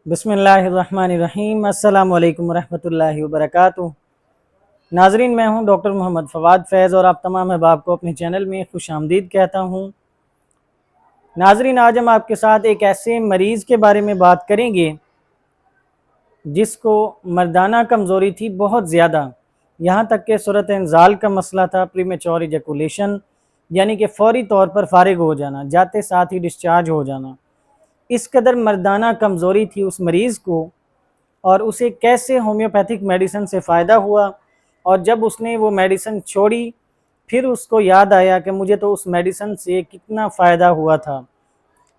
बिस्मिल्लाहिर्रहमानिर्रहीम। अस्सलाम वालेकुम रहमतुल्लाहि वबरकातुहू। नाजरीन, मैं हूं डॉक्टर मोहम्मद फवाद फैज़ और आप तमाम अहबाब को अपने चैनल में खुश आमदीद कहता हूं। नाजरीन, आज हम आपके साथ एक ऐसे मरीज़ के बारे में बात करेंगे जिसको मर्दाना कमज़ोरी थी बहुत ज़्यादा, यहाँ तक कि सूरत इंज़ाल का मसला था, प्रीमेच्योर इजैकुलेशन यानी कि फ़ौरी तौर पर फ़ारिग हो जाना, जाते साथ ही डिस्चार्ज हो जाना। इस कदर मर्दाना कमज़ोरी थी उस मरीज़ को, और उसे कैसे होम्योपैथिक मेडिसिन से फ़ायदा हुआ, और जब उसने वो मेडिसिन छोड़ी फिर उसको याद आया कि मुझे तो उस मेडिसिन से कितना फ़ायदा हुआ था।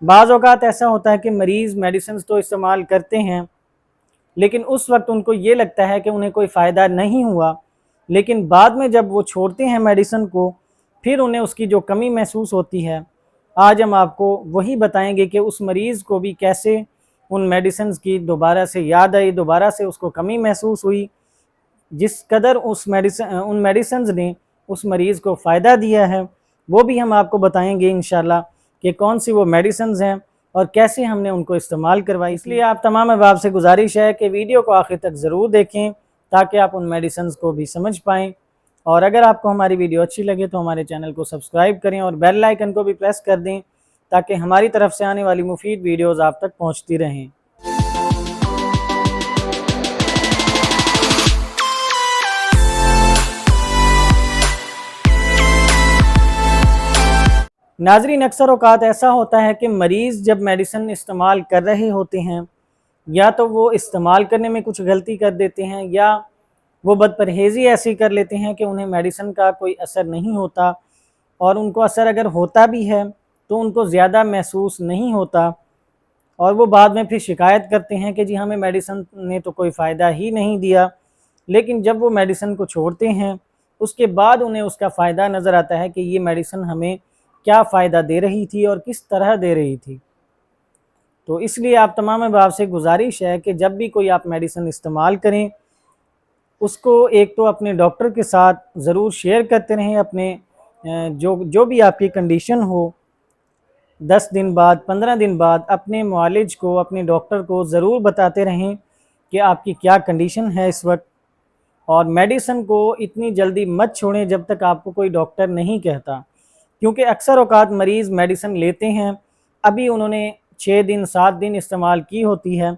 बाज़ औक़ात ऐसा होता है कि मरीज़ मेडिसिन तो इस्तेमाल करते हैं लेकिन उस वक्त उनको ये लगता है कि उन्हें कोई फ़ायदा नहीं हुआ, लेकिन बाद में जब वो छोड़ते हैं मेडिसिन को फिर उन्हें उसकी जो कमी महसूस होती है। आज हम आपको वही बताएंगे कि उस मरीज़ को भी कैसे उन मेडिसिन की दोबारा से याद आई, दोबारा से उसको कमी महसूस हुई, जिस कदर उन मेडिसिन ने उस मरीज़ को फ़ायदा दिया है वो भी हम आपको बताएंगे इंशाल्लाह कि कौन सी वो मेडिसिन हैं और कैसे हमने उनको इस्तेमाल करवाई। इसलिए आप तमाम अहबाब से गुजारिश है कि वीडियो को आखिर तक ज़रूर देखें ताकि आप उन मेडिसिन को भी समझ पाएँ। और अगर आपको हमारी वीडियो अच्छी लगे तो हमारे चैनल को सब्सक्राइब करें और बेल आइकन को भी प्रेस कर दें ताकि हमारी तरफ से आने वाली मुफीद वीडियोज़ आप तक पहुँचती रहें। नाज़रीन, अक्सर औक़ात ऐसा होता है कि मरीज़ जब मेडिसिन इस्तेमाल कर रहे होते हैं या तो वो इस्तेमाल करने में कुछ गलती कर देते हैं या वो बदपरहेज़ी ऐसी कर लेते हैं कि उन्हें मेडिसिन का कोई असर नहीं होता, और उनको असर अगर होता भी है तो उनको ज़्यादा महसूस नहीं होता, और वो बाद में फिर शिकायत करते हैं कि जी हमें मेडिसिन ने तो कोई फ़ायदा ही नहीं दिया। लेकिन जब वो मेडिसिन को छोड़ते हैं उसके बाद उन्हें उसका फ़ायदा नज़र आता है कि ये मेडिसिन हमें क्या फ़ायदा दे रही थी और किस तरह दे रही थी। तो इसलिए आप तमाम अहबाब से गुजारिश है कि जब भी कोई आप मेडिसिन इस्तेमाल करें उसको एक तो अपने डॉक्टर के साथ ज़रूर शेयर करते रहें, अपने जो भी आपकी कंडीशन हो 10 दिन बाद 15 दिन बाद अपने मुआलिज को, अपने डॉक्टर को ज़रूर बताते रहें कि आपकी क्या कंडीशन है इस वक्त, और मेडिसिन को इतनी जल्दी मत छोड़ें जब तक आपको कोई डॉक्टर नहीं कहता, क्योंकि अक्सर औक़ात मरीज़ मेडिसिन लेते हैं, अभी उन्होंने 6 दिन 7 दिन इस्तेमाल की होती है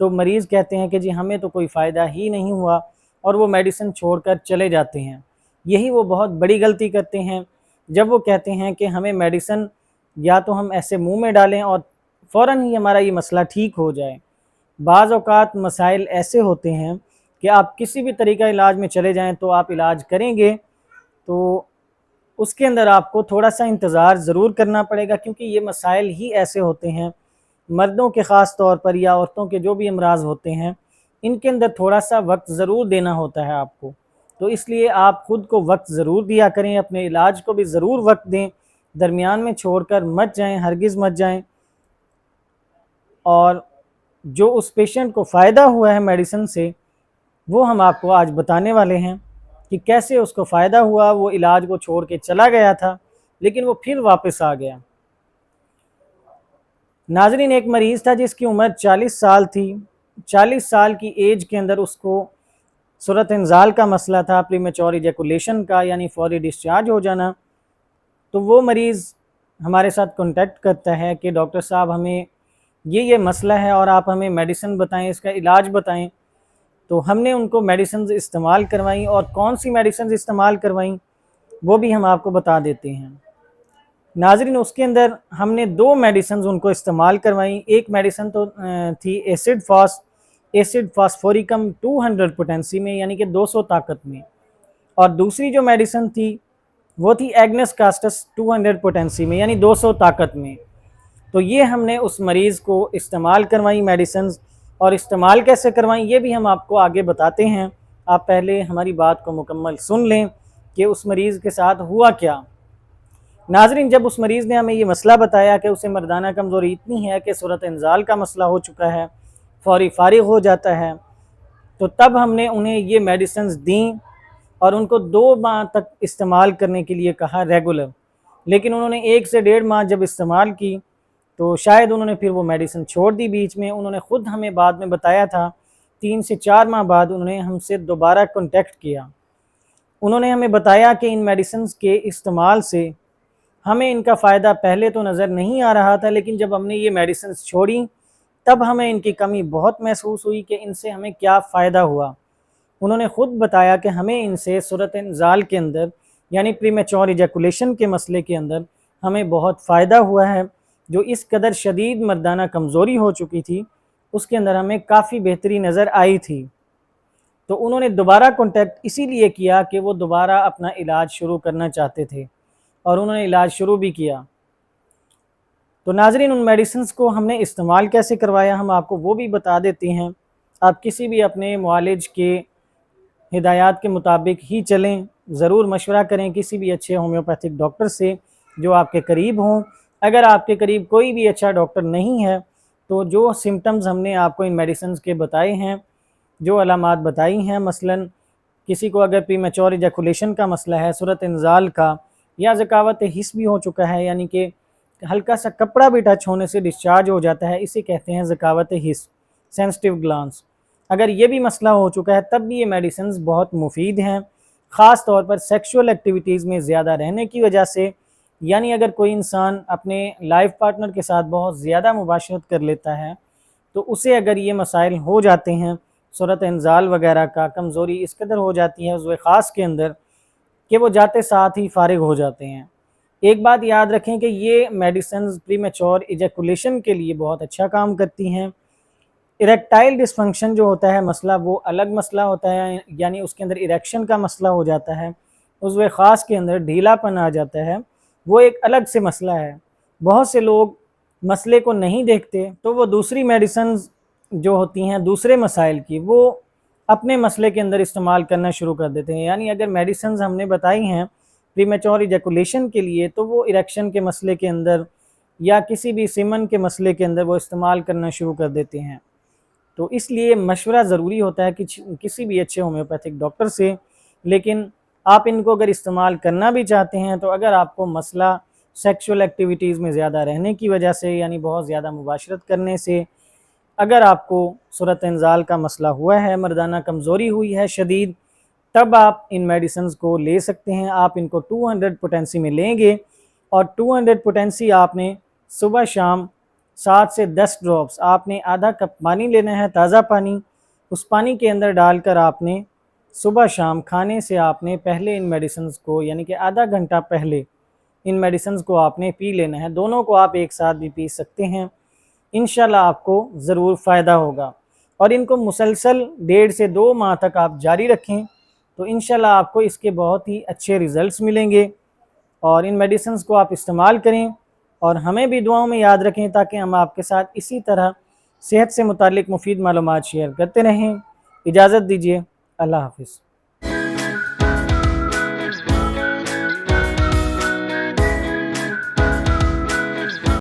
तो मरीज़ कहते हैं कि जी हमें तो कोई फ़ायदा ही नहीं हुआ, और वो मेडिसिन छोड़कर चले जाते हैं। यही वो बहुत बड़ी गलती करते हैं जब वो कहते हैं कि हमें मेडिसिन या तो हम ऐसे मुंह में डालें और फ़ौरन ही हमारा ये मसला ठीक हो जाए। बाज़ औक़ात मसाइल ऐसे होते हैं कि आप किसी भी तरीक़ा इलाज में चले जाएं तो आप इलाज करेंगे तो उसके अंदर आपको थोड़ा सा इंतज़ार ज़रूर करना पड़ेगा, क्योंकि ये मसाइल ही ऐसे होते हैं, मर्दों के ख़ास तौर पर या औरतों के जो भी अमराज़ होते हैं इनके अंदर थोड़ा सा वक्त ज़रूर देना होता है आपको। तो इसलिए आप ख़ुद को वक्त ज़रूर दिया करें, अपने इलाज को भी ज़रूर वक्त दें, दरमियान में छोड़कर मत जाएं, हरगिज़ मत जाएं। और जो उस पेशेंट को फ़ायदा हुआ है मेडिसिन से वो हम आपको आज बताने वाले हैं कि कैसे उसको फ़ायदा हुआ। वो इलाज को छोड़ के चला गया था लेकिन वो फिर वापस आ गया। नाज़रीन, एक मरीज़ था जिसकी उम्र 40 साल थी। 40 साल की एज के अंदर उसको सूरत इंज़ाल का मसला था, प्रीमेच्योर इजैकुलेशन का, यानी फ़ौरी डिस्चार्ज हो जाना। तो वो मरीज़ हमारे साथ कॉन्टैक्ट करता है कि डॉक्टर साहब हमें ये मसला है और आप हमें मेडिसिन बताएं, इसका इलाज बताएं। तो हमने उनको मेडिसिन इस्तेमाल करवाई, और कौन सी मेडिसिन इस्तेमाल करवाई वो भी हम आपको बता देते हैं। नाज़रीन, उसके अंदर हमने 2 मेडिसिन उनको इस्तेमाल करवाई। एक मेडिसिन तो थी एसिड फास्फोरिकम 200 पोटेंसी में, यानी कि 200 ताकत में, और दूसरी जो मेडिसिन थी वो थी एग्नेस कास्टस 200 पोटेंसी में, यानी 200 ताकत में। तो ये हमने उस मरीज़ को इस्तेमाल करवाई मेडिसिन, और इस्तेमाल कैसे करवाई ये भी हम आपको आगे बताते हैं। आप पहले हमारी बात को मुकम्मल सुन लें कि उस मरीज़ के साथ हुआ क्या। नाज़रीन, जब उस मरीज़ ने हमें ये मसला बताया कि उसे मर्दाना कमज़ोरी इतनी है कि सूरत इंज़ाल का मसला हो चुका है, फ़ौरी फ़ारिग हो जाता है, तो तब हमने उन्हें ये मेडिसिन दी और उनको 2 माह तक इस्तेमाल करने के लिए कहा रेगुलर। लेकिन उन्होंने 1 से 1.5 माह जब इस्तेमाल की تو شاید انہوں نے پھر وہ میڈیسن چھوڑ دی بیچ میں. انہوں نے خود ہمیں بعد میں بتایا تھا 3 سے 4 ماہ بعد انہوں نے ہم سے دوبارہ کنٹیکٹ کیا. انہوں نے ہمیں بتایا کہ ان میڈیسنز کے استعمال سے ہمیں ان کا فائدہ پہلے تو نظر نہیں آ رہا تھا، لیکن جب ہم نے یہ میڈیسنز چھوڑیں تب ہمیں ان کی کمی بہت محسوس ہوئی کہ ان سے ہمیں کیا فائدہ ہوا. انہوں نے خود بتایا کہ ہمیں ان سے صورت انزال کے اندر یعنی پری میچور ایجیکولیشن کے مسئلے کے اندر ہمیں بہت فائدہ ہوا ہے. جو اس قدر شدید مردانہ کمزوری ہو چکی تھی اس کے اندر ہمیں کافی بہتری نظر آئی تھی. تو انہوں نے دوبارہ کانٹیکٹ اسی لیے کیا کہ وہ دوبارہ اپنا علاج شروع کرنا چاہتے تھے، اور انہوں نے علاج شروع بھی کیا. تو ناظرین، ان میڈیسنز کو ہم نے استعمال کیسے کروایا ہم آپ کو وہ بھی بتا دیتے ہیں. آپ کسی بھی اپنے معالج کے ہدایات کے مطابق ہی چلیں، ضرور مشورہ کریں کسی بھی اچھے ہومیوپیتھک ڈاکٹر سے جو آپ کے قریب ہوں. اگر آپ کے قریب کوئی بھی اچھا ڈاکٹر نہیں ہے تو جو سمٹمز ہم نے آپ کو ان میڈیسنز کے بتائے ہیں، جو علامات بتائی ہیں، مثلا کسی کو اگر پری میچور ایجیکولیشن کا مسئلہ ہے، صورت انزال کا، یا ذکاوت حس بھی ہو چکا ہے، یعنی کہ ہلکا سا کپڑا بھی ٹچ ہونے سے ڈسچارج ہو جاتا ہے، اسے کہتے ہیں ذکاوت حس، سینسٹیو گلانس. اگر یہ بھی مسئلہ ہو چکا ہے تب بھی یہ میڈیسنز بہت مفید ہیں، خاص طور پر سیکشول ایکٹیویٹیز میں زیادہ رہنے کی وجہ سے. یعنی اگر کوئی انسان اپنے لائف پارٹنر کے ساتھ بہت زیادہ مباشرت کر لیتا ہے تو اسے اگر یہ مسائل ہو جاتے ہیں، صورت انزال وغیرہ کا، کمزوری اس قدر ہو جاتی ہے عضو خاص کے اندر کہ وہ جاتے ساتھ ہی فارغ ہو جاتے ہیں. ایک بات یاد رکھیں کہ یہ میڈیسنز پری میچور ایجیکولیشن کے لیے بہت اچھا کام کرتی ہیں. اریکٹائل ڈسفنکشن جو ہوتا ہے مسئلہ، وہ الگ مسئلہ ہوتا ہے، یعنی اس کے اندر اریکشن کا مسئلہ ہو جاتا ہے، عضو خاص کے اندر ڈھیلا پن آ جاتا ہے، وہ ایک الگ سے مسئلہ ہے. بہت سے لوگ مسئلے کو نہیں دیکھتے تو وہ دوسری میڈیسنز جو ہوتی ہیں دوسرے مسائل کی، وہ اپنے مسئلے کے اندر استعمال کرنا شروع کر دیتے ہیں. یعنی اگر میڈیسنز ہم نے بتائی ہیں پری میچور ایجیکولیشن کے لیے تو وہ اریکشن کے مسئلے کے اندر یا کسی بھی سیمن کے مسئلے کے اندر وہ استعمال کرنا شروع کر دیتے ہیں. تو اس لیے مشورہ ضروری ہوتا ہے کہ کسی بھی اچھے ہومیوپیتھک ڈاکٹر سے. لیکن آپ ان کو اگر استعمال کرنا بھی چاہتے ہیں تو اگر آپ کو مسئلہ سیکشول ایکٹیویٹیز میں زیادہ رہنے کی وجہ سے، یعنی بہت زیادہ مباشرت کرنے سے، اگر آپ کو صورت انزال کا مسئلہ ہوا ہے، مردانہ کمزوری ہوئی ہے شدید، تب آپ ان میڈیسنز کو لے سکتے ہیں. آپ ان کو 200 پوٹینسی میں لیں گے، اور 200 پوٹینسی آپ نے صبح شام 7 سے 10 ڈراپس آپ نے آدھا کپ پانی لینا ہے، تازہ پانی. اس پانی کے اندر ڈال کر آپ نے صبح شام کھانے سے آپ نے پہلے ان میڈیسنز کو، یعنی کہ آدھا گھنٹہ پہلے ان میڈیسنز کو آپ نے پی لینا ہے. دونوں کو آپ ایک ساتھ بھی پی سکتے ہیں، انشاءاللہ آپ کو ضرور فائدہ ہوگا. اور ان کو مسلسل 1.5 سے 2 ماہ تک آپ جاری رکھیں تو انشاءاللہ آپ کو اس کے بہت ہی اچھے ریزلٹس ملیں گے. اور ان میڈیسنز کو آپ استعمال کریں اور ہمیں بھی دعاؤں میں یاد رکھیں تاکہ ہم آپ کے ساتھ اسی طرح صحت سے متعلق مفید معلومات شیئر کرتے رہیں. اجازت دیجیے، اللہ حافظ.